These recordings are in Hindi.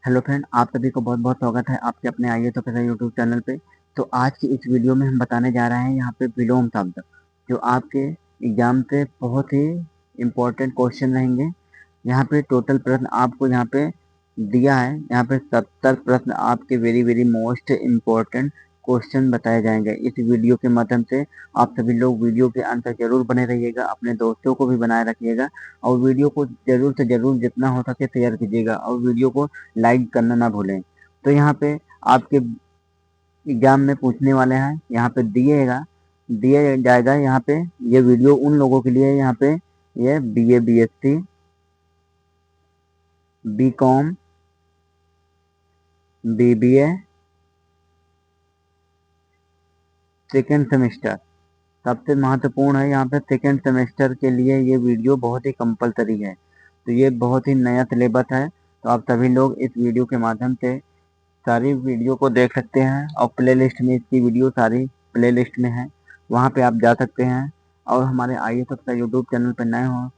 हेलो फ्रेंड, आप सभी को बहुत बहुत स्वागत है आपके अपने आइए तो कैसा यूट्यूब चैनल पे। तो आज की इस वीडियो में हम बताने जा रहे हैं यहाँ पे विलोम शब्द, जो आपके एग्जाम पे बहुत ही इम्पोर्टेंट क्वेश्चन रहेंगे। यहाँ पे टोटल प्रश्न आपको यहाँ पे दिया है, यहाँ पे 70 प्रश्न आपके very very most important question बताए जाएंगे इस वीडियो के माध्यम से। आप सभी लोग वीडियो के अंत तक जरूर बने रहिएगा, अपने दोस्तों को भी बनाए रखिएगा और वीडियो को जरूर से जरूर जितना हो सके शेयर कीजिएगा और वीडियो को लाइक करना ना भूलें। तो यहाँ पे आपके एग्जाम में पूछने वाले हैं, यहाँ पे दिया जाएगा। यहाँ पे ये वीडियो उन लोगों के लिए है, यहाँ पे ये BA BSc BCom BBA second semester सबसे महत्वपूर्ण है। यहाँ पे सेकेंड सेमेस्टर के लिए ये वीडियो बहुत ही कंपलसरी है, तो ये बहुत ही नया सिलेबस है। तो आप सभी लोग इस वीडियो के माध्यम से सारी वीडियो को देख सकते हैं और प्ले लिस्ट में इसकी वीडियो सारी प्ले लिस्ट में है, वहाँ पे आप जा सकते हैं। और हमारे आइए सबका यूट्यूब चैनल पर नए हो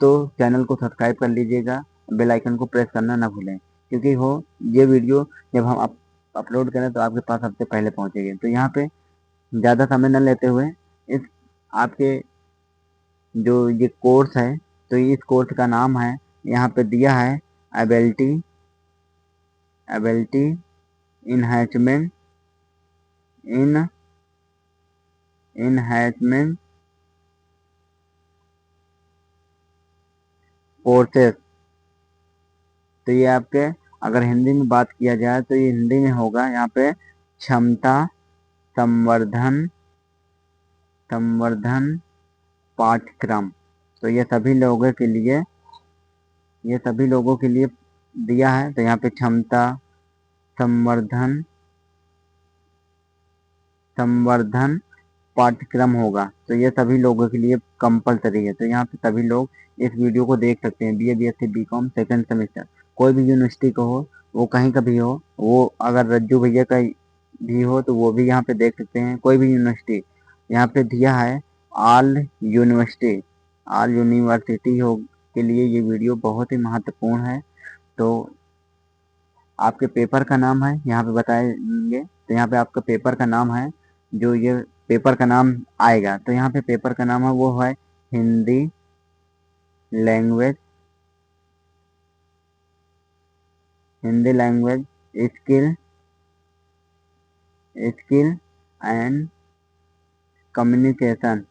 तो चैनल को सब्सक्राइब कर लीजिएगा, बेल आइकन को प्रेस करना ना भूलें, क्योंकि ये वीडियो जब हम अपलोड करें तो आपके पास सबसे पहले पहुँचेगी। तो यहाँ पे ज़्यादा समय न लेते हुए इस आपके जो ये कोर्स है, तो इस कोर्स का नाम है, यहाँ पे दिया है एबिलिटी एबिलिटी इनहैंसमेंट इन इनहैंसमेंट कोर्सेस। तो ये आपके अगर हिंदी में बात किया जाए तो ये हिंदी में होगा यहाँ पे क्षमता संवर्धन संवर्धन पाठ्यक्रम। तो ये सभी लोगों के लिए दिया है। तो यहाँ पे क्षमता संवर्धन संवर्धन पाठ्यक्रम होगा, तो ये सभी लोगों के लिए कंपलसरी है। तो यहाँ पे सभी लोग इस वीडियो को देख सकते हैं। BA BSc BCom second semester कोई भी यूनिवर्सिटी का हो, वो कहीं का भी हो, वो अगर रज्जू भैया का भी हो तो वो भी यहाँ पे देख सकते हैं। कोई भी यूनिवर्सिटी यहाँ पे दिया है, ऑल यूनिवर्सिटी हो के लिए ये वीडियो बहुत ही महत्वपूर्ण है। तो आपके पेपर का नाम है यहाँ पे बताएंगे। तो यहाँ पे आपका पेपर का नाम है, जो ये पेपर का नाम आएगा, तो यहाँ पे पेपर का नाम है वो है Hindi language skill skill and communication.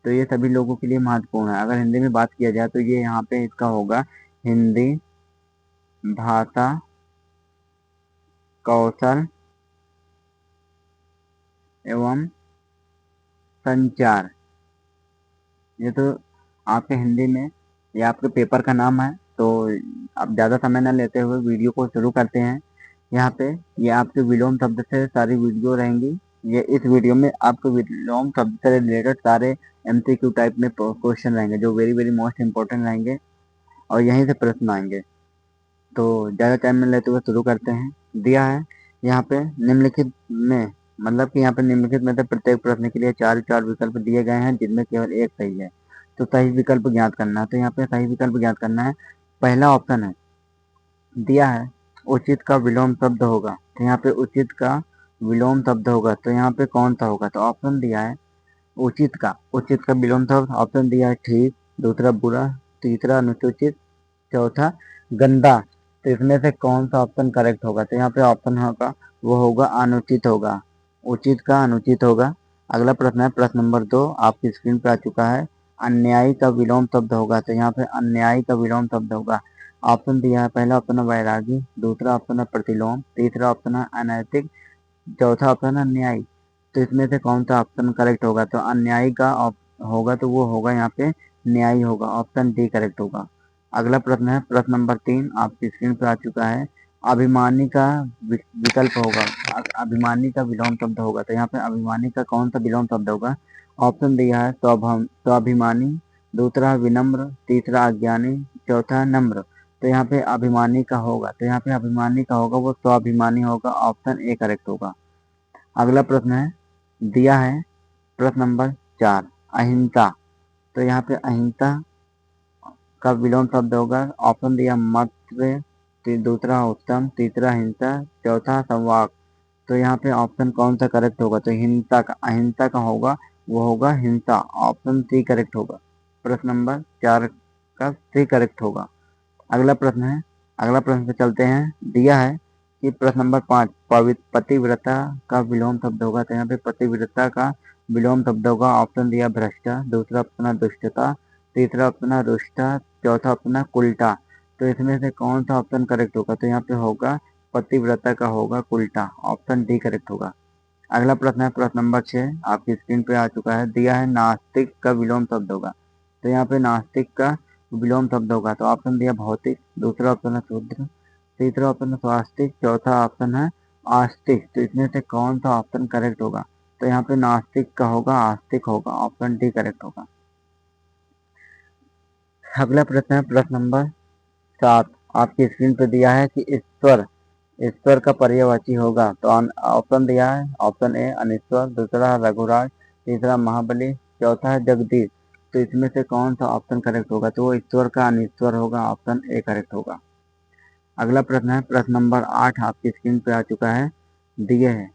तो ये सभी लोगों के लिए महत्वपूर्ण है। अगर हिंदी में बात किया जाए तो ये यहाँ पे इसका होगा हिंदी भाषा कौशल एवं संचार। ये तो आपके हिंदी में ये आपके पेपर का नाम है। तो अब ज़्यादा समय न लेते हुए वीडियो को शुरू करते हैं। यहाँ पे ये आपके विलोम शब्द से सारी वीडियो रहेंगी। ये इस वीडियो में आपके विलोम शब्द से रिलेटेड सारे एमसीक्यू टाइप में क्वेश्चन रहेंगे, जो वेरी वेरी मोस्ट इंपॉर्टेंट रहेंगे और यहीं से प्रश्न आएंगे। तो ज़्यादा टाइम न लेते हुए शुरू करते हैं। दिया है यहाँ पे निम्नलिखित में, मतलब कि यहाँ पे निम्नलिखित में से प्रत्येक प्रश्न के लिए चार चार विकल्प दिए गए हैं, जिनमें केवल एक सही है। तो सही विकल्प ज्ञात करना है। तो यहाँ पे सही विकल्प ज्ञात करना है। पहला ऑप्शन है, दिया है उचित का विलोम शब्द होगा। तो यहाँ पे उचित का विलोम शब्द होगा, तो यहाँ पे कौन सा होगा? तो ऑप्शन दिया है उचित का विलोम शब्द। ऑप्शन दिया है ठीक, दूसरा बुरा, तीसरा अनुचित, चौथा गंदा। तो इसमें से कौन सा ऑप्शन करेक्ट होगा? तो यहाँ पे ऑप्शन होगा वो होगा अनुचित होगा, उचित का अनुचित होगा। अगला प्रश्न है प्रश्न नंबर 2, आपकी स्क्रीन पे आ चुका है। अन्यायी का विलोम शब्द होगा। तो यहाँ पे अन्यायी का विलोम शब्द होगा। ऑप्शन दिया है, पहला ऑप्शन है वैरागी, दूसरा ऑप्शन है प्रतिलोम, तीसरा ऑप्शन है अनैतिक, चौथा ऑप्शन है न्यायी। तो इसमें से कौन सा ऑप्शन करेक्ट होगा? तो अन्यायी का होगा, तो वो होगा यहाँ पे न्यायी होगा, ऑप्शन डी करेक्ट होगा। अगला प्रश्न है प्रश्न नंबर 3, आपकी स्क्रीन पर आ चुका है। अभिमानी का विकल्प होगा, अभिमानी का विलोम शब्द होगा। तो यहाँ पे अभिमानी का कौन सा विलोम शब्द होगा? ऑप्शन दिया है स्वाभिमानी, दूसरा विनम्र, तीसरा अज्ञानी, चौथा नम्र। तो यहाँ पे अभिमानी का होगा, तो यहाँ पे अभिमानी का होगा वो स्वाभिमानी होगा, ऑप्शन ए करेक्ट होगा। अगला प्रश्न है, दिया है प्रश्न नंबर 4, अहिंसा। तो यहाँ पे अहिंसा का विलोम शब्द होगा। ऑप्शन दिया मत्स्य, दूसरा उत्तम, तीसरा हिंसा, चौथा संवाद। तो यहाँ पे ऑप्शन कौन सा करेक्ट होगा? तो अहिंसा का होगा, वो होगा हिंसा। ऑप्शन सी करेक्ट होगा। प्रश्न नंबर 4 का सी करेक्ट होगा। अगला प्रश्न है, अगला प्रश्न पे चलते हैं। दिया है कि प्रश्न नंबर 5 पतिव्रता का विलोम शब्द होगा। तो यहाँ पे पतिव्रता का विलोम शब्द होगा। ऑप्शन दिया भ्रष्टा, दूसरा ऑप्शन है दुष्टता, तीसरा ऑप्शन है रुष्टा, चौथा ऑप्शन है कुल्टा। तो इसमें से कौन सा ऑप्शन करेक्ट होगा? तो यहाँ पे होगा पतिव्रता का होगा कुल्टा। ऑप्शन डी करेक्ट होगा। अगला प्रश्न है प्रश्न नंबर 6 आपकी स्क्रीन पे आ चुका है। दिया है नास्तिक का विलोम शब्द होगा। तो यहाँ पे नास्तिक का विलोम शब्द होगा। तो ऑप्शन दिया भौतिक, दूसरा ऑप्शन है शूद्र, तीसरा ऑप्शन है स्वास्तिक, चौथा ऑप्शन है आस्तिक। तो इसमें से कौन सा ऑप्शन करेक्ट होगा? तो यहाँ पे नास्तिक का होगा, आस्तिक होगा। ऑप्शन डी करेक्ट होगा। अगला प्रश्न है प्रश्न नंबर 7 आपकी स्क्रीन पे दिया है कि ईश्वर, ईश्वर का पर्यायवाची होगा। तो ऑप्शन दिया है, ऑप्शन ए अनीश्वर, दूसरा रघुराज, तीसरा महाबली, चौथा है जगदीश। तो इसमें से कौन सा ऑप्शन करेक्ट होगा? तो वो ईश्वर का अनीश्वर होगा। ऑप्शन ए करेक्ट होगा। अगला प्रश्न है प्रश्न नंबर 8 आपकी स्क्रीन पे आ चुका है। दिए है,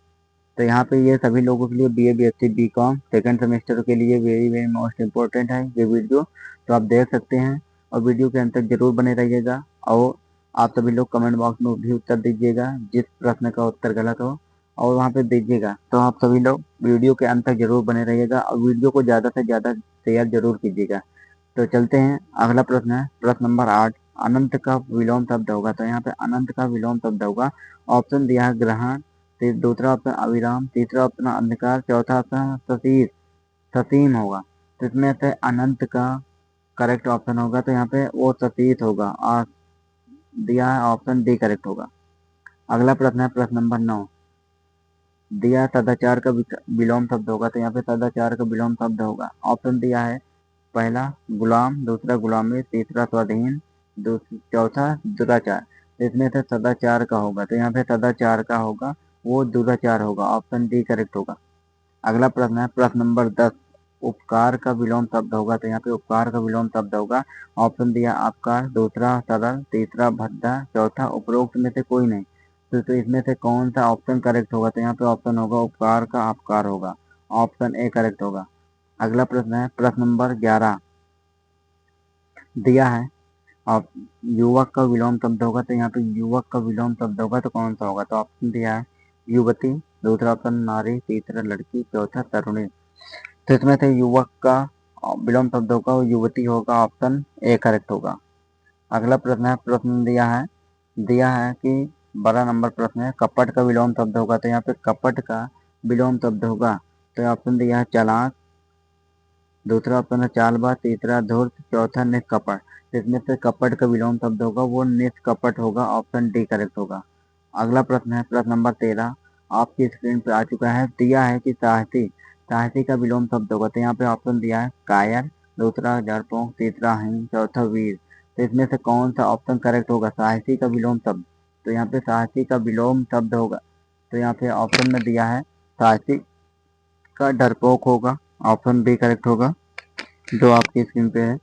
तो यहाँ पे ये सभी लोगों के लिए BA BSc BCom second semester के लिए वेरी वेरी मोस्ट इम्पोर्टेंट है ये वीडियो। तो आप देख सकते हैं और वीडियो के अंत तक जरूर बने रहिएगा। और आप सभी लोग कमेंट बॉक्स में भी उत्तर दीजिएगा जिस प्रश्न का उत्तर गलत हो, और वहाँ पे दीजिएगा। तो आप सभी लोग वीडियो के अंत तक जरूर बने रहिएगा और वीडियो को ज़्यादा से ज़्यादा शेयर जरूर कीजिएगा। तो चलते हैं, अगला प्रश्न है प्रश्न नंबर 8 अनंत का विलोम शब्द होगा। तो यहाँ पे अनंत का विलोम शब्द होगा। ऑप्शन दिया है ग्रहण, दूसरा ऑप्शन अविराम, तीसरा ऑप्शन अंधकार, चौथा ऑप्शन सतीश, सतीम होगा। तो इसमें से अनंत का करेक्ट ऑप्शन होगा। तो यहाँ पे वो सतीश होगा। और दिया है ऑप्शन डी करेक्ट होगा। अगला प्रश्न है प्रश्न नंबर 9 दिया है सदाचार का विलोम शब्द होगा। तो यहाँ पे सदाचार का विलोम शब्द होगा। ऑप्शन दिया है पहला गुलाम, दूसरा गुलामी, तीसरा स्वाधीन, चौथा दुराचार। तो इसमें से सदाचार का होगा। तो यहाँ पे सदाचार का होगा, वो दुराचार होगा। ऑप्शन डी करेक्ट होगा। अगला प्रश्न है प्रश्न नंबर 10 उपकार का विलोम शब्द होगा। तो यहाँ पे उपकार का विलोम शब्द होगा। ऑप्शन दिया आपकार, दूसरा सरल, तीसरा भद्दा, चौथा उपरोक्त में से कोई नहीं। तो इसमें से कौन सा ऑप्शन करेक्ट होगा? तो यहाँ पे ऑप्शन होगा उपकार का आपकार होगा। ऑप्शन ए करेक्ट होगा। अगला प्रश्न है प्रश्न नंबर 11 दिया है और युवक का विलोम शब्द होगा। तो यहाँ पे युवक का विलोम शब्द होगा तो कौन सा होगा? तो ऑप्शन दिया है युवती, दूसरा ऑप्शन नारी, तीसरा लड़की, चौथा तरुणी। तो इसमें से युवक का विलोम शब्द होगा वो युवती होगा। ऑप्शन ए करेक्ट होगा। अगला प्रश्न है प्रश्न दिया है कि 12 नंबर प्रश्न है कपट का विलोम शब्द होगा। तो यहाँ पे कपट का विलोम शब्द होगा। तो ऑप्शन दिया है चालाक, दूसरा ऑप्शन है चालबाज, तीसरा धूर्त, चौथा निष्कपट। इसमें से कपट का विलोम शब्द होगा वो निष्कपट होगा। ऑप्शन डी करेक्ट होगा। अगला प्रश्न है प्रश्न नंबर 13 आपकी स्क्रीन पे आ चुका है। दिया है कि साहसी, साहसी का विलोम शब्द होगा। तो यहाँ पे ऑप्शन दिया है कायर, दूसरा डरपोक, तीसरा हिम, चौथा वीर। तो इसमें से कौन सा ऑप्शन करेक्ट होगा? साहसी का विलोम शब्द। तो यहाँ पे साहसी का विलोम शब्द होगा। तो यहाँ पे ऑप्शन में दिया है साहसी का डरपोक होगा। ऑप्शन बी करेक्ट होगा जो आपकी स्क्रीन पे है।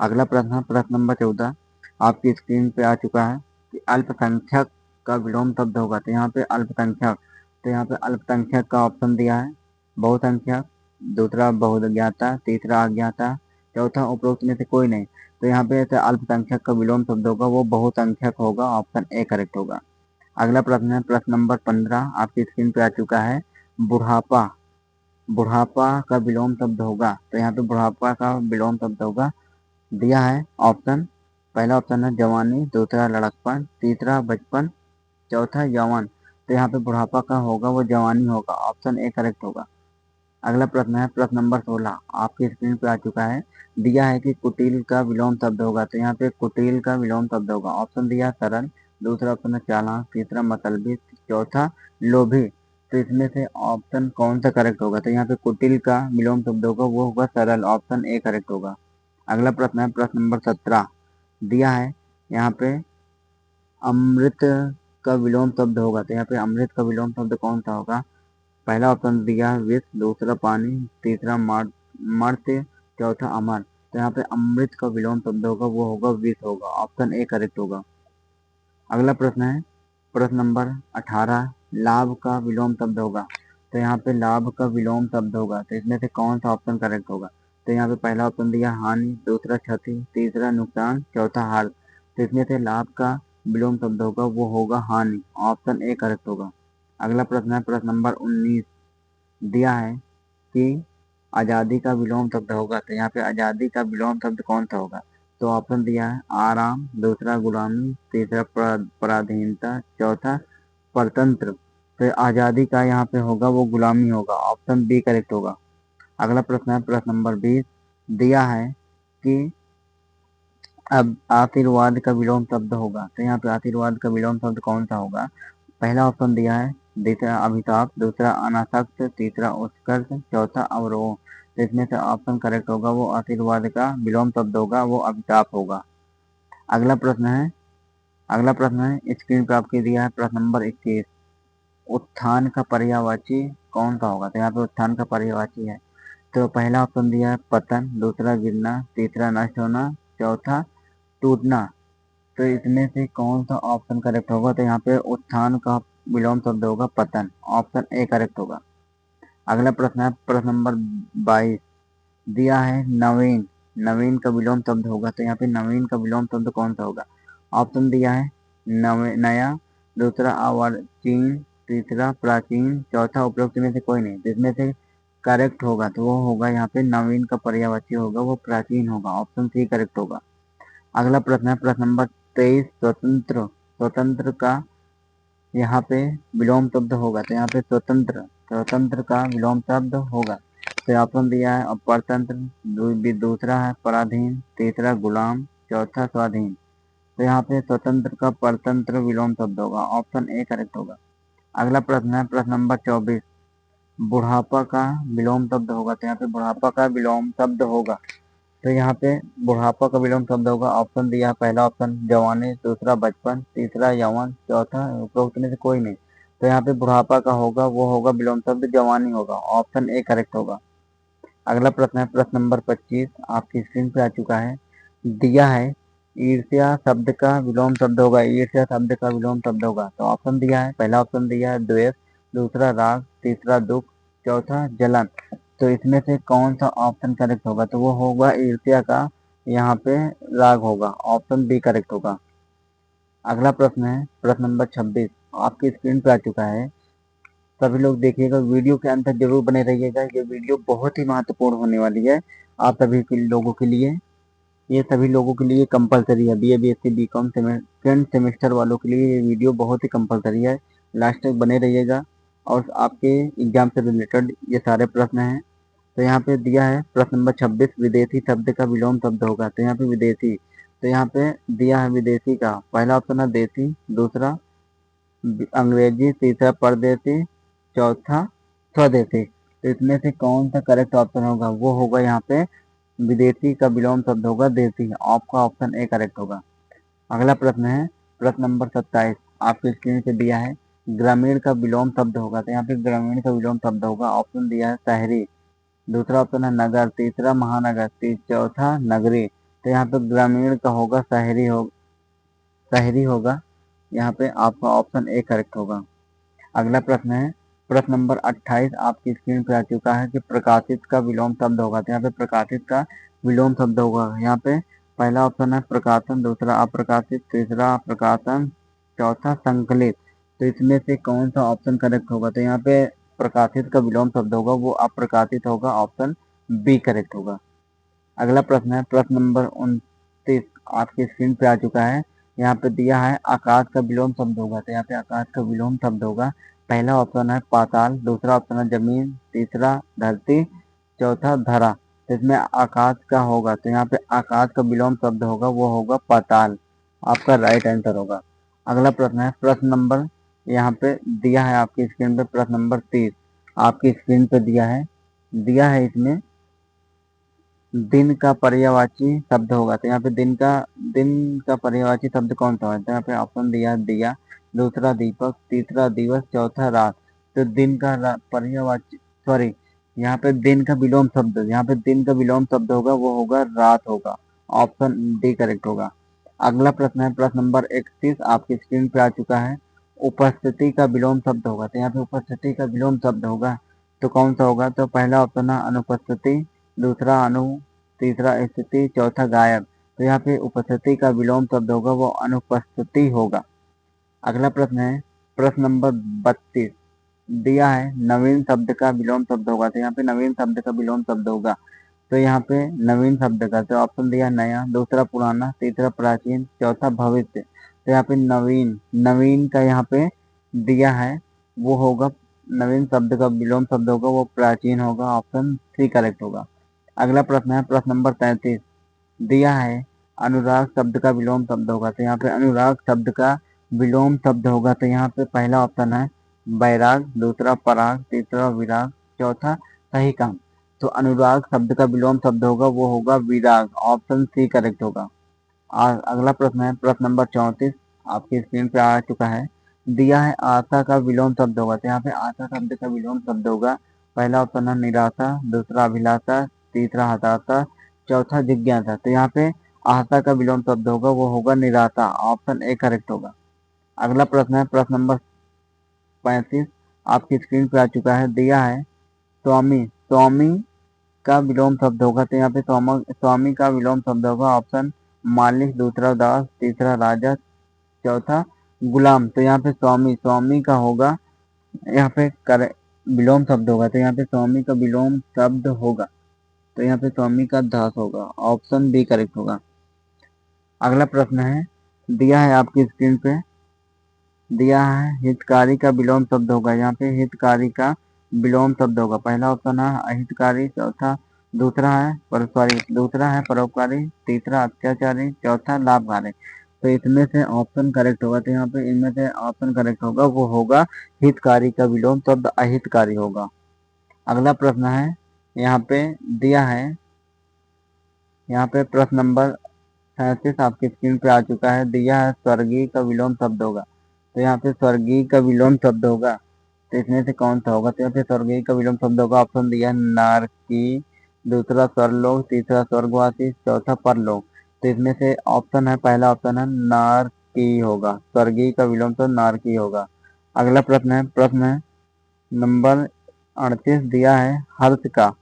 अगला प्रश्न है प्रश्न नंबर 14 आपकी स्क्रीन पे आ चुका है कि अल्पसंख्यक का विलोम शब्द होगा। तो यहाँ पे अल्पसंख्यक, तो यहाँ पे अल्पसंख्यक का ऑप्शन दिया है बहुसंख्यक, दूसरा बहुज्ञाता, तीसरा अज्ञाता, चौथा उपरोक्त में से कोई नहीं। तो यहाँ पे ऐसे अल्पसंख्यक का विलोम शब्द होगा वो बहुसंख्यक होगा। ऑप्शन ए करेक्ट होगा। अगला प्रश्न है प्रश्न नंबर 15 आपकी स्क्रीन पे आ चुका है बुढ़ापा, बुढ़ापा का विलोम शब्द होगा। तो यहाँ पे बुढ़ापा का विलोम शब्द होगा। दिया है ऑप्शन, पहला ऑप्शन है जवानी, दूसरा लड़कपन, तीसरा बचपन, चौथा यौवन। तो यहाँ पे बुढ़ापा का होगा वो जवानी होगा। ऑप्शन ए करेक्ट होगा। अगला प्रश्न है प्रश्न नंबर 16 आपकी स्क्रीन पे आ चुका है। दिया है कि कुटिल का विलोम शब्द होगा। तो यहाँ पे कुटिल का विलोम शब्द होगा। ऑप्शन दिया सरल, दूसरा ऑप्शन है चालाक, तीसरा मतलबी, चौथा लोभी। तो इसमें से ऑप्शन कौन सा करेक्ट होगा? तो यहाँ पे कुटिल का विलोम शब्द होगा वो होगा सरल। ऑप्शन ए करेक्ट होगा। अगला प्रश्न है प्रश्न नंबर 17 दिया है यहाँ पे अमृत का विलोम शब्द होगा। तो यहाँ पे अमृत का विलोम शब्द कौन सा होगा? पहला ऑप्शन दिया है विष, दूसरा पानी, तीसरा मर्त्य, चौथा अमर। तो यहाँ पे अमृत का विलोम शब्द होगा वो होगा विष होगा। ऑप्शन ए करेक्ट होगा। अगला प्रश्न है प्रश्न नंबर 18, लाभ का विलोम शब्द होगा। तो यहाँ पे लाभ का विलोम शब्द होगा, तो इसमें से कौन सा ऑप्शन करेक्ट होगा। तो यहाँ पे पहला ऑप्शन दिया हानि, दूसरा क्षति, तीसरा नुकसान, चौथा हार। तो इसमें से लाभ का विलोम शब्द होगा वो होगा हानि, ऑप्शन ए करेक्ट होगा। अगला प्रश्न है प्रश्न नंबर 19, दिया है कि आजादी का विलोम शब्द होगा। तो यहाँ पे आजादी का विलोम शब्द कौन सा होगा। तो ऑप्शन दिया है आराम, दूसरा गुलामी, तीसरा पराधीनता, चौथा परतंत्र। तो आजादी का यहाँ पे होगा वो गुलामी होगा, ऑप्शन बी करेक्ट होगा। अगला प्रश्न है प्रश्न नंबर 20, दिया है कि अब आशीर्वाद का विलोम शब्द होगा। तो यहाँ पे आशीर्वाद का विलोम शब्द कौन सा होगा। पहला ऑप्शन दिया है दूसरा अभिशाप, दूसरा अनासक्त, तीसरा उत्कर्ष, चौथा अवरोह। तो इसमें से ऑप्शन करेक्ट होगा वो आशीर्वाद का विलोम शब्द होगा वो अभिशाप होगा। अगला प्रश्न है स्क्रीन पर आपके दिया है प्रश्न नंबर 21, उत्थान का पर्यायवाची कौन सा होगा। तो यहाँ पे उत्थान का पर्यायवाची है। तो पहला ऑप्शन दिया है पतन, दूसरा गिरना, तीसरा नष्ट होना, चौथा टूटना। तो इसमें से कौन सा ऑप्शन करेक्ट होगा। तो यहाँ पे उत्थान का विलोम शब्द होगा पतन, ऑप्शन ए करेक्ट होगा। अगला प्रश्न है प्रश्न नंबर 22, दिया है नवीन, नवीन का विलोम शब्द होगा। तो यहाँ पे नवीन का विलोम शब्द कौन सा होगा। ऑप्शन दिया है नया, दूसरा अर्वाचीन, तीसरा प्राचीन, चौथा उपरोक्त में से कोई नहीं। जिसमें से करेक्ट होगा तो वो होगा यहाँ पे नवीन का पर्यायवाची होगा वो प्राचीन होगा, ऑप्शन सी करेक्ट होगा। अगला प्रश्न है प्रश्न नंबर 23, स्वतंत्र, स्वतंत्र का यहाँ पे विलोम शब्द होगा। तो यहाँ पे स्वतंत्र, स्वतंत्र का विलोम शब्द होगा। तो ऑप्शन दिया है परतंत्र, दूसरा है पराधीन, तीसरा गुलाम, चौथा स्वाधीन। तो यहाँ पे स्वतंत्र का परतंत्र विलोम शब्द होगा, ऑप्शन ए करेक्ट होगा। अगला प्रश्न है प्रश्न नंबर 24, बुढ़ापा का विलोम शब्द होगा। तो यहाँ पे बुढ़ापा का विलोम शब्द होगा। तो यहाँ पे बुढ़ापा का विलोम शब्द होगा, ऑप्शन दिया है पहला ऑप्शन जवानी, दूसरा बचपन, तीसरा यौवन, चौथा उपरोक्त में से कोई नहीं। तो यहाँ पे बुढ़ापा का होगा वो होगा विलोम शब्द जवानी होगा, ऑप्शन ए करेक्ट होगा। अगला प्रश्न है प्रश्न नंबर 25, आपकी स्क्रीन पे आ चुका है। दिया है ईर्ष्या शब्द का विलोम शब्द होगा, ईर्ष्या शब्द का विलोम शब्द होगा। तो ऑप्शन दिया है पहला ऑप्शन दिया है द्वेष, दूसरा राग, तीसरा दुख, चौथा जलन। तो इसमें से कौन सा ऑप्शन करेक्ट होगा। तो वो होगा ईर्ष्या का यहाँ पे राग होगा, ऑप्शन बी करेक्ट होगा। अगला प्रश्न है प्रश्न नंबर 26, आपकी स्क्रीन पे आ चुका है। सभी लोग देखिएगा, वीडियो के अंत तक जरूर बने रहिएगा, ये वीडियो बहुत ही महत्वपूर्ण होने वाली है आप सभी के लोगों के लिए। ये सभी लोगों के लिए कंपलसरी है, BA BSc BCom second semester वालों के लिए ये वीडियो बहुत ही कंपलसरी है, लास्ट तक बने रहिएगा। और आपके एग्जाम से रिलेटेड ये सारे प्रश्न हैं। तो यहाँ पे दिया है प्रश्न नंबर 26, विदेशी शब्द का विलोम शब्द होगा। तो यहाँ पे विदेशी, तो यहाँ पे दिया है विदेशी का पहला ऑप्शन है देसी, दूसरा अंग्रेजी, तीसरा परदेसी, चौथा स्वदेशी। तो इसमें से कौन सा करेक्ट ऑप्शन होगा। वो होगा यहाँ पे विदेशी का विलोम शब्द होगा देसी, आपका ऑप्शन ए करेक्ट होगा। अगला प्रश्न है प्रश्न नंबर 27, आपकी स्क्रीन पे दिया है ग्रामीण का विलोम शब्द होगा। तो यहाँ पे ग्रामीण का विलोम शब्द होगा, ऑप्शन दिया है शहरी, दूसरा ऑप्शन है नगर, तीसरा महानगर, चौथा नगरी। तो यहाँ पे ग्रामीण का होगा शहरी होगा, यहाँ पे आपका ऑप्शन ए करेक्ट होगा। अगला प्रश्न है प्रश्न नंबर 28, आपकी स्क्रीन पर आ चुका है कि प्रकाशित का विलोम शब्द होगा। तो यहाँ पे प्रकाशित का विलोम शब्द होगा, यहाँ पे पहला ऑप्शन है प्रकाशन, दूसरा अप्रकाशित, तीसरा प्रकाशन, चौथा संकलित। तो इसमें से कौन सा ऑप्शन करेक्ट होगा। तो यहाँ पे प्रकाशित का विलोम शब्द होगा वो अप्रकाशित होगा, ऑप्शन बी करेक्ट होगा। अगला प्रश्न है प्रश्न नंबर 29, आपकी स्क्रीन पे आ चुका है। यहाँ पे दिया है आकाश का विलोम शब्द होगा। तो यहाँ पे आकाश का विलोम शब्द होगा, पहला ऑप्शन है पाताल, दूसरा ऑप्शन है जमीन, तीसरा धरती, चौथा धरा। तो इसमें आकाश का होगा, तो यहाँ पे आकाश का विलोम शब्द होगा वो होगा पाताल, आपका राइट आंसर होगा। अगला प्रश्न है प्रश्न नंबर, यहाँ पे दिया है आपकी स्क्रीन पे प्रश्न नंबर 30, आपकी स्क्रीन पे दिया है इसमें दिन का पर्यायवाची शब्द होगा। तो यहाँ पे दिन का पर्यायवाची शब्द कौन सा है। तो यहाँ पे ऑप्शन दिया दिया, दूसरा दीपक, तीसरा दिवस, चौथा रात। तो दिन का पर्यायवाची, सॉरी, यहाँ पे दिन का विलोम शब्द, यहाँ पे दिन का विलोम शब्द होगा वो होगा रात होगा, ऑप्शन डी करेक्ट होगा। अगला प्रश्न है प्रश्न नंबर 31 आपकी स्क्रीन पे आ चुका है। उपस्थिति का विलोम शब्द होगा, तो यहाँ पे उपस्थिति का विलोम शब्द होगा तो कौन सा होगा? तो पहला ऑप्शन है अनुपस्थिति, दूसरा अनु, तीसरा स्थिति, चौथा गायब। तो यहाँ पे उपस्थिति का विलोम शब्द होगा वो अनुपस्थिति होगा। अगला प्रश्न है प्रश्न नंबर 32 दिया है नवीन शब्द का विलोम शब्द होगा, तो यहाँ पे नवीन शब्द का विलोम शब्द होगा। तो यहाँ पे नवीन शब्द का तो ऑप्शन दिया नया, दूसरा पुराना, तीसरा प्राचीन, चौथा भविष्य। तो यहाँ पे नवीन, नवीन का यहाँ पे दिया है वो होगा, नवीन शब्द का विलोम शब्द होगा वो प्राचीन होगा, ऑप्शन सी करेक्ट होगा। अगला प्रश्न है प्रश्न नंबर 33 दिया है अनुराग शब्द का विलोम शब्द होगा, तो यहाँ पे अनुराग शब्द का विलोम शब्द होगा। तो यहाँ पे पहला ऑप्शन है बैराग, दूसरा पराग, तीसरा विराग, चौथा सही काम। तो अनुराग शब्द का विलोम शब्द होगा वो होगा विराग, ऑप्शन सी करेक्ट होगा। अगला प्रश्न है प्रश्न नंबर 34 आपकी स्क्रीन पे आ चुका है। दिया है आशा का विलोम शब्द होगा, तो यहाँ पे आशा शब्द का विलोम शब्द होगा। पहला ऑप्शन है निराशा, दूसरा अभिलाषा, तीसरा हताशा, चौथा जिज्ञासा। तो यहाँ पे आशा का विलोम शब्द होगा वो होगा निराशा, ऑप्शन ए करेक्ट होगा। अगला प्रश्न है प्रश्न नंबर 35 आपकी स्क्रीन पे आ चुका है। दिया है स्वामी, स्वामी का विलोम शब्द होगा, तो यहाँ पे स्वामी का विलोम शब्द होगा ऑप्शन मालिक, दूसरा दास, तीसरा राजा, चौथा गुलाम। तो यहाँ पे स्वामी, स्वामी का होगा यहाँ पे विलोम शब्द होगा, तो यहाँ पे स्वामी का विलोम शब्द होगा, तो यहाँ पे स्वामी का दास होगा, ऑप्शन बी करेक्ट होगा। अगला प्रश्न है दिया है आपकी स्क्रीन पे, दिया है हितकारी का विलोम शब्द होगा, यहाँ पे हितकारी का विलोम शब्द होगा। पहला ऑप्शन है अहितकारी, चौथा दूसरा है परोपकारी, तीसरा अत्याचारी, चौथा लाभकारी। तो इसमें से ऑप्शन करेक्ट होगा, तो यहाँ पे इनमें से ऑप्शन करेक्ट होगा वो होगा हितकारी का विलोम शब्द अहितकारी होगा। अगला प्रश्न है यहाँ पे दिया है, यहाँ पे प्रश्न नंबर 37 आपकी स्क्रीन पे आ चुका है। दिया है स्वर्गीय का विलोम शब्द होगा, तो यहाँ पे स्वर्गीय का विलोम शब्द होगा, तो इसमें से कौन सा होगा? तो यहाँ पे स्वर्गीय का विलोम शब्द होगा, ऑप्शन दिया नारकी, दूसरा स्वर्लोक, तीसरा स्वर्गवासी, चौथा परलोक। तो इसमें से ऑप्शन है पहला ऑप्शन है नारकी होगा, स्वर्गीय का विलोम शब्द नारकी होगा। अगला प्रश्न है नंबर 38 दिया है हर्ष का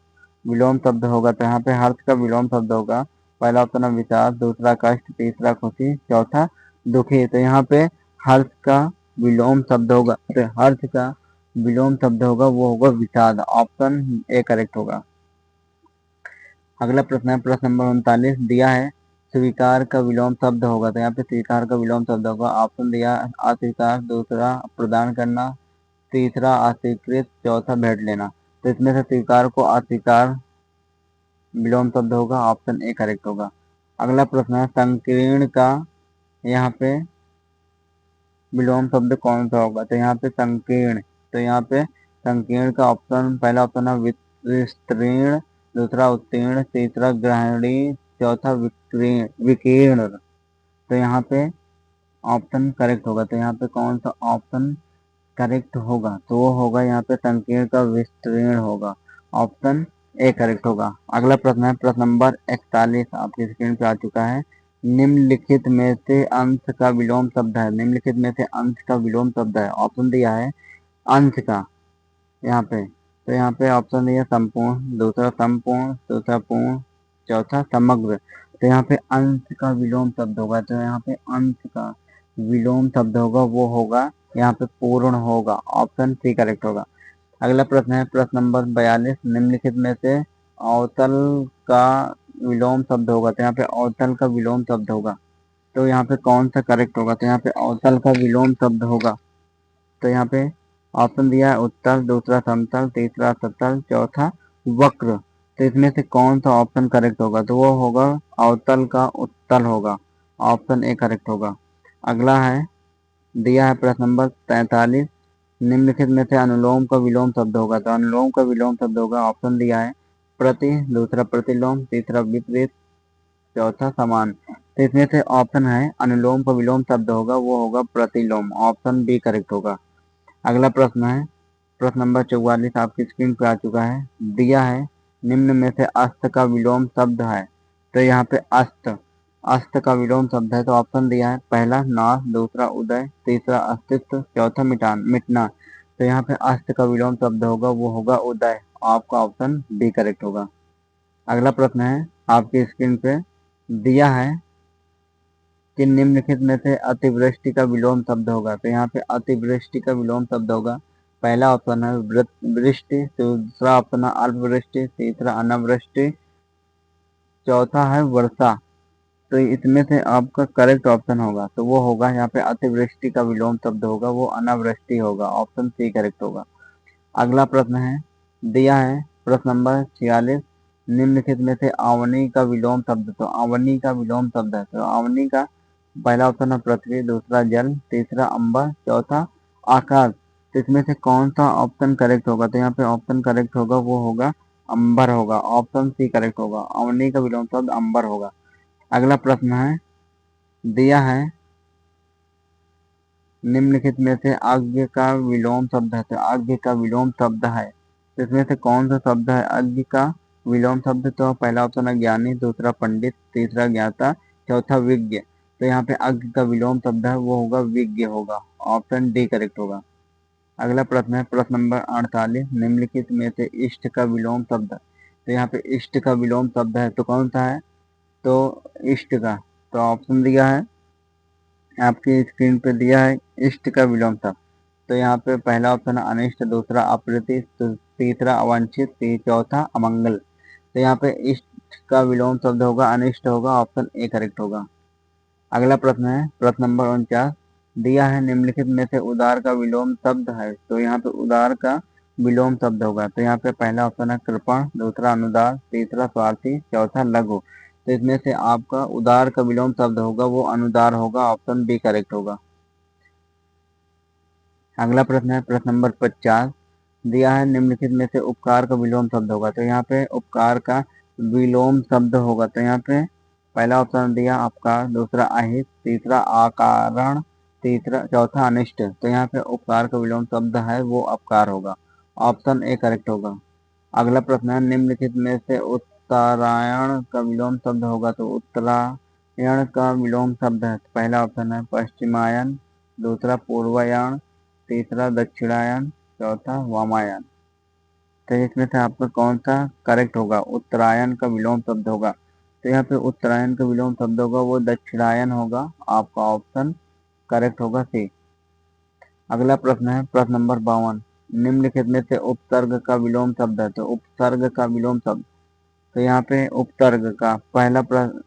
विलोम शब्द होगा, तो यहाँ पे हर्ष का विलोम शब्द होगा। पहला ऑप्शन है विषाद, दूसरा कष्ट, तीसरा खुशी, चौथा दुखी। तो यहाँ पे हर्ष का विलोम शब्द होगा, तो हर्ष का विलोम शब्द होगा वो होगा विषाद, ऑप्शन ए करेक्ट होगा। अगला प्रश्न है प्रश्न नंबर 39 दिया है स्वीकार का विलोम शब्द होगा, तो यहाँ पे स्वीकार का विलोम शब्द होगा। ऑप्शन दिया अस्वीकार, दूसरा प्रदान करना, तीसरा अस्वीकृत, चौथा भेंट लेना। तो इसमें से स्वीकार को अस्वीकार विलोम शब्द होगा, ऑप्शन ए करेक्ट होगा। अगला प्रश्न है संकीर्ण का यहाँ पे विलोम शब्द कौन सा होगा? तो यहाँ पे संकीर्ण, तो यहाँ पे संकीर्ण का ऑप्शन पहला ऑप्शन है विस्तीर्ण, दूसरा उत्तीर्ण, तीसरा ग्रहणी, चौथा विकीर्ण। तो यहाँ पे ऑप्शन करेक्ट होगा, तो यहाँ पे कौन सा ऑप्शन करेक्ट होगा? तो वो होगा यहाँ पे संकीर्ण का विस्तीर्ण होगा, ऑप्शन ए करेक्ट होगा। अगला प्रश्न है प्रश्न नंबर 41 आपकी स्क्रीन पे आ चुका है। निम्नलिखित में से अंश का विलोम शब्द है, निम्नलिखित में से अंश का विलोम शब्द है। ऑप्शन दिया है अंश का यहाँ पे, तो यहाँ पे ऑप्शन दिया संपूर्ण, दूसरा संपूर्ण, तीसरा पूर्ण, चौथा समग्र। तो यहाँ पे अंश का विलोम शब्द होगा, तो यहाँ पे अंश का विलोम शब्द होगा वो होगा यहाँ पे पूर्ण होगा, ऑप्शन सी करेक्ट होगा। अगला प्रश्न है प्रश्न नंबर 42 निम्नलिखित में से अवतल का विलोम शब्द होगा, तो यहाँ पे अवतल का विलोम शब्द होगा, तो यहाँ पे कौन सा करेक्ट होगा? तो यहाँ पे अवतल का विलोम शब्द होगा, तो यहाँ पे ऑप्शन दिया है उत्तल, दूसरा समतल, तीसरा सतल, चौथा वक्र। तो इसमें से कौन सा ऑप्शन करेक्ट होगा? तो वो होगा अवतल का उत्तल होगा, ऑप्शन ए करेक्ट होगा। अगला है दिया है प्रश्न नंबर 43 निम्नलिखित में से अनुलोम का विलोम शब्द होगा, तो अनुलोम का विलोम शब्द होगा। ऑप्शन दिया है प्रति, दूसरा प्रतिलोम, तीसरा विपरीत, चौथा समान। तो इसमें से ऑप्शन है अनुलोम का विलोम शब्द होगा वो होगा प्रतिलोम, ऑप्शन बी करेक्ट होगा। अगला प्रश्न है प्रश्न नंबर 44 आपकी स्क्रीन पर आ चुका है। दिया है निम्न में से अस्त का विलोम शब्द है, तो यहाँ पे अस्त, अस्त का विलोम शब्द है तो ऑप्शन दिया है पहला नाश, दूसरा उदय, तीसरा अस्तित्व, चौथा मिटना। तो यहाँ पे अस्त का विलोम शब्द होगा वो होगा उदय। आपका ऑप्शन बी करेक्ट होगा। अगला प्रश्न है आपकी स्क्रीन पे दिया है कि निम्नलिखित में से अतिवृष्टि का विलोम शब्द होगा। तो यहाँ पे अतिवृष्टि का विलोम शब्द होगा पहला ऑप्शन है वृष्टि, दूसरा ऑप्शन है अल्पवृष्टि, तीसरा अनावृष्टि, चौथा है वर्षा। तो इसमें से आपका करेक्ट ऑप्शन होगा तो वो होगा यहाँ पे अतिवृष्टि का विलोम शब्द होगा वो अनावृष्टि होगा। ऑप्शन सी करेक्ट होगा। अगला प्रश्न है दिया है प्रश्न नंबर 46 निम्नलिखित में से आवनी का विलोम शब्द। तो आवनी का विलोम शब्द है तो आवनी का पहला ऑप्शन है पृथ्वी, दूसरा जल, तीसरा अंबर, चौथा आकाश। तो इसमें से कौन सा ऑप्शन करेक्ट होगा। तो यहाँ पे ऑप्शन करेक्ट होगा वो होगा अंबर होगा। ऑप्शन सी करेक्ट होगा। अवनी का विलोम शब्द अंबर होगा। अगला प्रश्न है दिया है निम्नलिखित में से अज्ञ का विलोम शब्द है। तो अज्ञ का विलोम शब्द है तो इसमें से कौन सा शब्द है अज्ञ का विलोम शब्द। तो पहला ऑप्शन है ज्ञानी, दूसरा पंडित, तीसरा ज्ञाता, चौथा विज्ञ। तो यहाँ पे अज्ञ का विलोम शब्द है वो होगा विज्ञ होगा। ऑप्शन डी करेक्ट होगा। अगला प्रश्न है प्रश्न नंबर 48 निम्नलिखित में से इष्ट का विलोम शब्द है। तो यहाँ पे इष्ट का विलोम शब्द है तो कौन सा है। तो इष्ट का तो ऑप्शन दिया है आपकी स्क्रीन पे दिया है इष्ट का विलोम शब्द। तो यहाँ पे पहला ऑप्शन है अनिष्ट, दूसरा अप्रीति, तीसरा अवांछित, चौथा अमंगल। तो यहाँ पे इष्ट का विलोम शब्द होगा अनिष्ट होगा। ऑप्शन ए करेक्ट होगा। अगला प्रश्न है प्रश्न नंबर 49 दिया है निम्नलिखित में से उदार का विलोम शब्द है। तो यहाँ पे उदार का विलोम शब्द होगा तो यहाँ पे पहला ऑप्शन है कृपण, दूसरा अनुदार, तीसरा स्वार्थी, चौथा लघु। तो इसमें से आपका उदार का विलोम शब्द होगा वो अनुदार होगा। ऑप्शन बी करेक्ट होगा। अगला प्रश्न है प्रश्न नंबर 50 दिया है निम्नलिखित में से उपकार का विलोम शब्द होगा। तो यहाँ पे उपकार का विलोम शब्द होगा तो यहाँ पे पहला ऑप्शन दिया अपकार, दूसरा अहित, तीसरा अकारण, तीसरा चौथा अनिष्ट। तो यहाँ पे उपकार का विलोम शब्द है वो अपकार होगा। ऑप्शन ए करेक्ट होगा। अगला प्रश्न है निम्नलिखित में से उत्तरायण का विलोम शब्द होगा। तो उत्तरायण का विलोम शब्द है पहला ऑप्शन है पश्चिमायन, दूसरा पूर्वायन, तीसरा दक्षिणायन, चौथा वामायन। तो इसमें से आपका कौन सा करेक्ट होगा। उत्तरायण का विलोम शब्द होगा तो यहाँ पे उत्तरायण का विलोम शब्द होगा वो दक्षिणायन होगा। आपका ऑप्शन करेक्ट होगा सी। अगला प्रश्न है प्रश्न नंबर 52 निम्नलिखित में से उपसर्ग का विलोम शब्द है। तो उपसर्ग का विलोम शब्द तो यहाँ पे उपसर्ग का पहला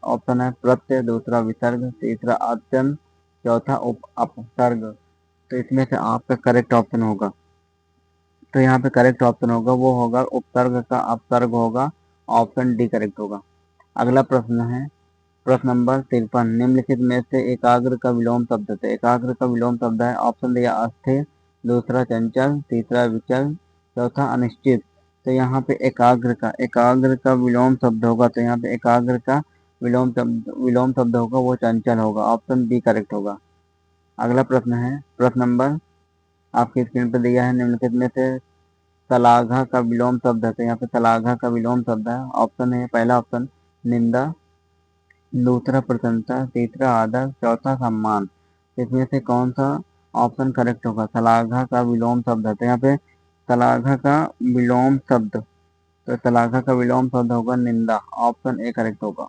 ऑप्शन है प्रत्यय, दूसरा विसर्ग, तीसरा अत्यंत, चौथा अपसर्ग। तो इसमें से आपका करेक्ट ऑप्शन होगा तो यहाँ पे करेक्ट ऑप्शन होगा वो होगा उपसर्ग का अपसर्ग होगा। ऑप्शन डी करेक्ट होगा। अगला प्रश्न है प्रश्न नंबर 53 निम्नलिखित में से एकाग्र का विलोम शब्द है। एकाग्र का विलोम शब्द है ऑप्शन दिया अस्थिर, दूसरा चंचल, तीसरा विचल, चौथा अनिश्चित। तो यहाँ पे एकाग्र का विलोम शब्द होगा तो यहाँ पे एकाग्र का विलोम शब्द होगा वो चंचल होगा। ऑप्शन बी करेक्ट होगा। अगला प्रश्न है प्रश्न नंबर आपकी स्क्रीन पर दिया है निम्नलिखित में से तलाघा का विलोम शब्द है। तो यहाँ पे तलाघा का विलोम शब्द है ऑप्शन है पहला ऑप्शन निंदा, दूसरा प्रशंसा, तीसरा आदर, चौथा सम्मान। इसमें से कौन सा ऑप्शन करेक्ट होगा। तलाघा का विलोम शब्द है तो यहाँ पे तलाघा का विलोम शब्द तो तलाघा का विलोम शब्द होगा निंदा। ऑप्शन ए करेक्ट होगा।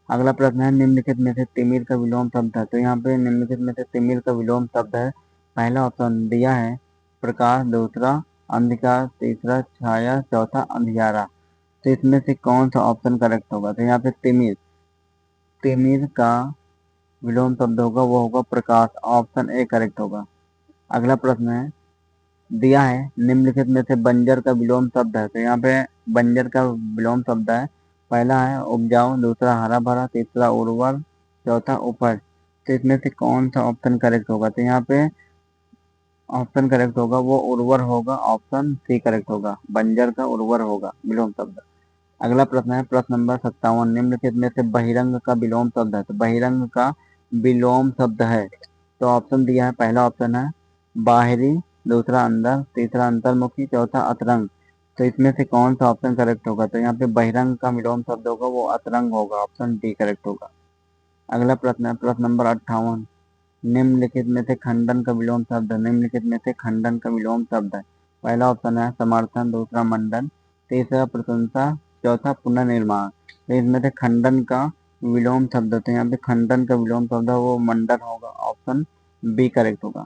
अगला प्रश्न है निम्नलिखित में से तिमिर का विलोम शब्द है। तो यहाँ पे निम्नलिखित में से तिमिर का विलोम शब्द है पहला ऑप्शन दिया है प्रकाश, दूसरा अंधकार, तीसरा छाया, चौथा अंधियारा। तो इसमें से कौन सा ऑप्शन करेक्ट होगा। तो यहाँ पे तिमिर तिमिर का विलोम शब्द होगा वो होगा प्रकाश। ऑप्शन ए करेक्ट होगा। अगला प्रश्न है दिया है निम्नलिखित में से बंजर का विलोम शब्द है। तो यहाँ पे बंजर का विलोम शब्द है पहला है उपजाऊ, दूसरा हरा भरा, तीसरा उर्वर, चौथा उपज। तो इसमें से कौन सा ऑप्शन करेक्ट होगा। तो यहाँ पे ऑप्शन करेक्ट होगा वो उर्वर होगा। ऑप्शन सी करेक्ट होगा। बंजर का उर्वर होगा विलोम शब्द। अगला प्रश्न है प्रश्न नंबर 57 निम्नलिखित में से बहिरंग का विलोम शब्द है। तो बहिरंग का विलोम शब्द है तो ऑप्शन दिया है पहला ऑप्शन है बाहरी, दूसरा अंदर, तीसरा अंतर्मुखी, चौथा अतरंग। तो इसमें से कौन सा ऑप्शन करेक्ट होगा। तो यहाँ पे बहिरंग का विलोम शब्द होगा वो अतरंग होगा। ऑप्शन डी करेक्ट होगा। अगला प्रश्न है प्रश्न नंबर 58। निम्नलिखित में से खंडन का विलोम शब्द है। निम्नलिखित में से खंडन का विलोम शब्द है। पहला ऑप्शन है समर्थन, दूसरा मंडन, तीसरा प्रशंसा, चौथा पुनर्निर्माण। तो इसमें से खंडन का विलोम शब्द होते हैं, यहाँ पे खंडन का विलोम शब्द है वो मंडन होगा। ऑप्शन बी करेक्ट होगा।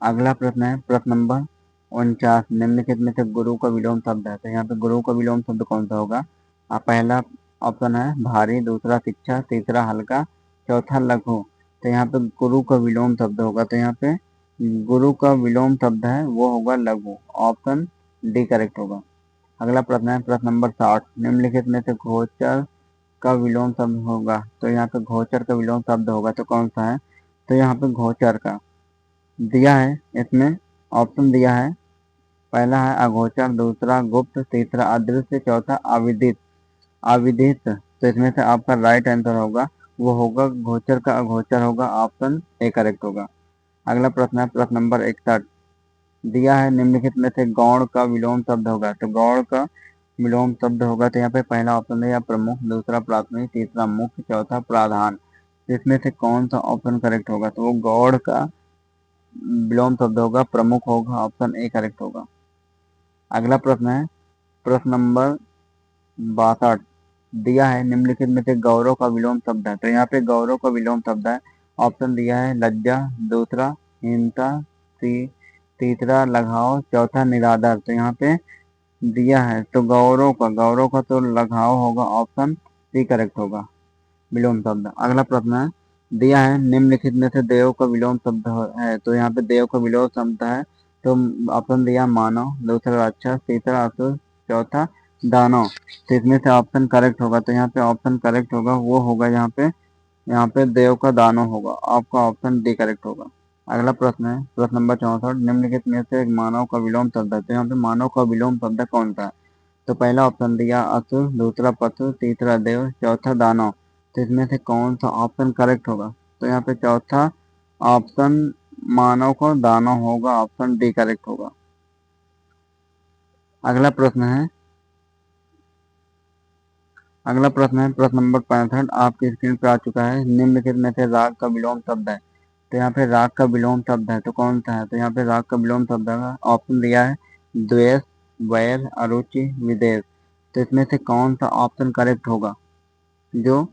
अगला प्रश्न है प्रश्न नंबर 49। निम्नलिखित में से गुरु का विलोम शब्द है। तो यहाँ पे गुरु का विलोम शब्द कौन सा होगा। पहला ऑप्शन है भारी, दूसरा शिक्षा, तीसरा हल्का, चौथा लघु। तो यहाँ पे गुरु का विलोम शब्द होगा। तो यहाँ पे गुरु का विलोम शब्द है वो होगा लघु। ऑप्शन डी करेक्ट होगा। अगला प्रश्न है प्रश्न नंबर 60। निम्नलिखित में से गोचर का विलोम शब्द होगा। तो यहाँ पे गोचर का विलोम शब्द होगा तो कौन सा है। तो यहाँ पे गोचर का दिया है, इसमें ऑप्शन दिया है। पहला है अगोचर, दूसरा गुप्त, तीसरा अदृश्य, चौथा अविदित। अविदित। तो इसमें से आपका राइट आंसर होगा वो होगा गोचर का अगोचर होगा। ऑप्शन ए करेक्ट होगा। अगला प्रश्न है प्रश्न नंबर 61। दिया है निम्नलिखित में से गौण का विलोम शब्द होगा। तो गौण का विलोम शब्द होगा तो यहाँ पे पहला ऑप्शन है प्रमुख, दूसरा प्राथमिक, तीसरा मुख्य, चौथा प्राधान। इसमें से कौन सा ऑप्शन करेक्ट होगा। तो वो गौड़ का विलोम शब्द होगा प्रमुख होगा। ऑप्शन ए करेक्ट होगा। अगला प्रश्न है प्रश्न नंबर 62। दिया है निम्नलिखित में से गौरव का विलोम शब्द है। तो यहाँ पे गौरव का विलोम शब्द है। ऑप्शन दिया है लज्जा, दूसरा हीनता, तीसरा लगाव, चौथा निरादर। तो यहाँ पे दिया है तो गौरव का तो लगाव होगा। ऑप्शन सी करेक्ट होगा विलोम शब्द। अगला प्रश्न है दिया है निम्नलिखित में से देव का विलोम शब्द है। तो यहाँ पे देव का विलोम शब्द है तो ऑप्शन दिया मानव, दूसरा राक्षस, तीसरा असुर, चौथा दानव। तो इसमें से ऑप्शन करेक्ट होगा। तो यहाँ पे ऑप्शन करेक्ट होगा वो होगा यहाँ पे देव का दानव होगा। आपका ऑप्शन डी करेक्ट होगा। अगला प्रश्न है प्रश्न नंबर 64। निम्नलिखित में से एक मानव का विलोम शब्द है। तो यहाँ पे मानव का विलोम शब्द कौन सा है। तो पहला ऑप्शन दिया असुर, दूसरा पशु, तीसरा देव, चौथा दानव। तो इसमें से कौन सा ऑप्शन करेक्ट होगा। तो यहाँ पे चौथा ऑप्शन मानव को दानव होगा। ऑप्शन डी करेक्ट होगा। अगला प्रश्न है प्रश्न नंबर 65 आपकी स्क्रीन पर आ चुका है। निम्नलिखित में से राग का विलोम शब्द है। तो यहाँ पे राग का विलोम शब्द है तो कौन सा है। तो यहाँ पे राग का विलोम शब्द है ऑप्शन दिया है द्वेष, वैर, अरुचि, विदेश। तो इसमें से कौन सा ऑप्शन करेक्ट होगा जो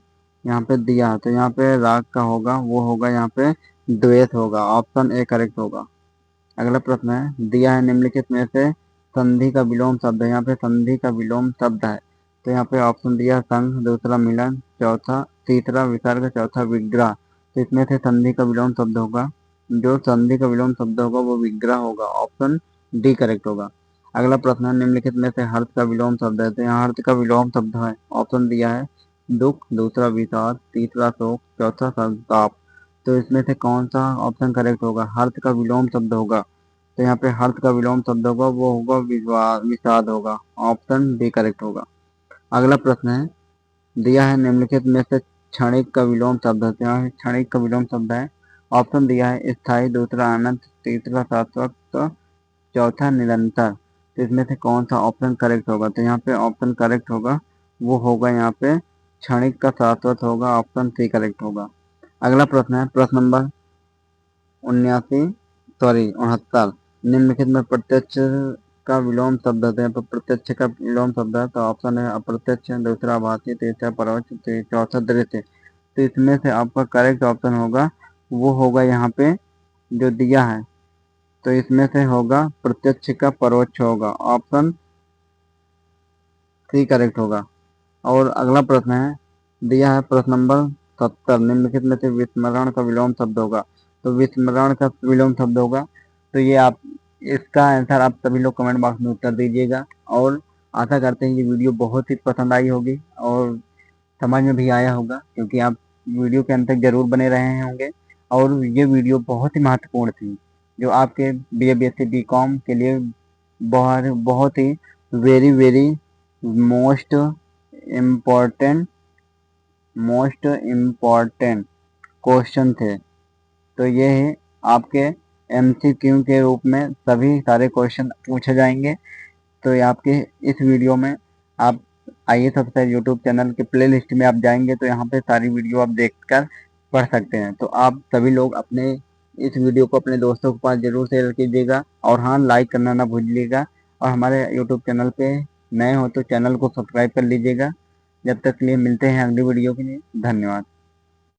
यहाँ पे दिया है। तो यहाँ पे राग का होगा वो होगा यहाँ पे द्वेष होगा। ऑप्शन ए करेक्ट होगा। अगला प्रश्न है दिया है निम्नलिखित में से संधि का विलोम शब्द है। यहाँ पे संधि का विलोम शब्द है तो यहाँ पे ऑप्शन दिया संघ, दूसरा मिलन, तीसरा विसर्ग, चौथा विग्रह। तो इसमें से संधि का विलोम शब्द होगा जो संधि का विलोम शब्द होगा वो विग्रह होगा। ऑप्शन डी करेक्ट होगा। अगला प्रश्न है निम्नलिखित में से हर्ष का विलोम शब्द है। तो यहाँ हर्ष का विलोम शब्द है ऑप्शन दिया है दुख, दूसरा विषाद, तीसरा शोक, चौथा संताप। तो इसमें से कौन सा ऑप्शन करेक्ट होगा। हर्ष का विलोम शब्द होगा तो यहाँ पे हर्ष का विलोम शब्द होगा वो होगा विषाद होगा। ऑप्शन डी करेक्ट होगा। अगला प्रश्न है दिया है निम्नलिखित में से क्षणिक का विलोम शब्द है। तो यहाँ क्षणिक का विलोम शब्द है ऑप्शन दिया है स्थायी, दूसरा अनंत, तीसरा शाश्वत, चौथा निरंतर। तो इसमें से कौन सा ऑप्शन करेक्ट होगा। तो यहाँ पे ऑप्शन करेक्ट होगा वो होगा यहाँ पे क्षणिक का शाश्वत होगा। ऑप्शन सी करेक्ट होगा। अगला प्रश्न है प्रश्न नंबर 69 निम्नलिखित में प्रत्यक्ष का विलोम शब्द है। तो प्रत्यक्ष का विलोम शब्द है तो ऑप्शन है अप्रत्यक्ष, दूसरा आभासी, तीसरा परोक्ष, चौथा दृश्य। तो इसमें से आपका करेक्ट ऑप्शन होगा वो होगा यहाँ पे जो दिया है। तो इसमें से होगा प्रत्यक्ष का परोक्ष होगा। ऑप्शन सी करेक्ट होगा। और अगला प्रश्न है दिया है प्रश्न नंबर 70। निम्नलिखित में से विस्मरण का विलोम शब्द होगा। तो विस्मरण का विलोम शब्द होगा तो ये आप इसका आंसर आप सभी लोग कमेंट बॉक्स में उत्तर दीजिएगा। और आशा करते हैं ये वीडियो बहुत ही पसंद आई होगी और समझ में भी आया होगा क्योंकि आप वीडियो के अंत तक जरूर बने रहे होंगे। और ये वीडियो बहुत ही महत्वपूर्ण थी जो आपके BA BSc BCom के लिए बहुत बहुत ही very very most important question थे। तो ये आपके MCQ के रूप में सभी सारे क्वेश्चन पूछे जाएंगे। तो ये आपके इस वीडियो में आप IAS ऑफिसर यूट्यूब चैनल के प्ले लिस्ट में आप जाएंगे तो यहाँ पे सारी वीडियो आप देखकर पढ़ सकते हैं। तो आप सभी लोग अपने इस वीडियो को अपने दोस्तों के पास जरूर शेयर कीजिएगा, और हाँ, लाइक करना ना भूलिएगा। और हमारे यूट्यूब चैनल पे नए हो तो चैनल को सब्सक्राइब कर लीजिएगा। जब तक के लिए मिलते हैं अगली वीडियो के लिए, धन्यवाद।